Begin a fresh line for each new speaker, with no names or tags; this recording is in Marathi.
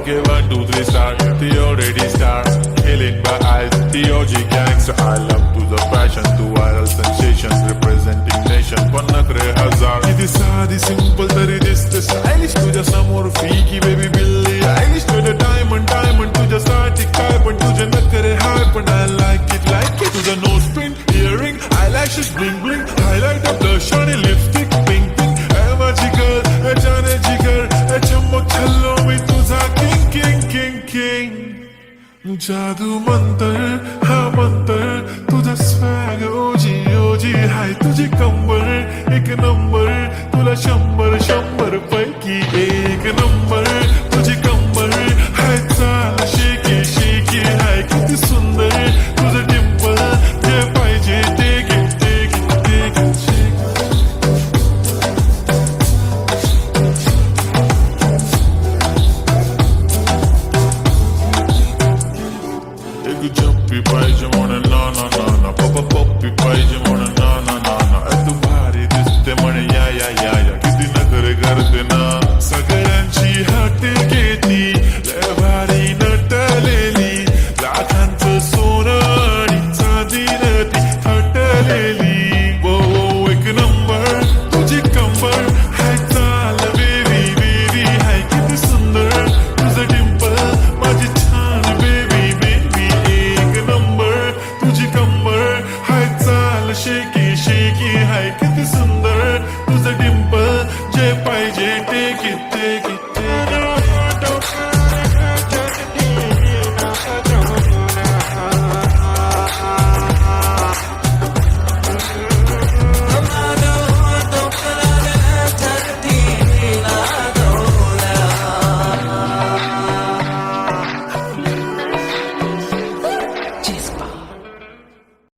Okay, 1, 2, 3 start. The already start. Killing by eyes. The OG gangster. I love to the passion, to viral sensations, representing nation. पण नखरे हजार. किती साधी simple तरी दिसते stylish. तुझ्या समोर फीकी baby बिल्ली आयलिश. तुझं diamond तुझ्यासाठी काय पण तुझे नखरे हाय पण I like it. तुझं nose pin, earring, eyelashes bling bling, highlight of blush आणि lipstick pink pink. ए माझी girl, जाने जिगर, चमक छल्लो मी तुझा king king king king. जादू मंतर हा मंतर तुझा स्वॅग ओजी ओजी हाय तुझी कंबर एक नंबर तुला 100 पैकी एक नंबर तुझी कंबर हाय चाल शेकी शेकी हाय किती सुंदर तुझं डिंपल जे पाहिजे ते घे ते घे ते घे एक झप्पी पाहिजे म्हणून ना ना ना ना पप्पी पाहिजे म्हणून ना ना ना ना तू भारी दिसते म्हणे या या या या किती नखरे करते ना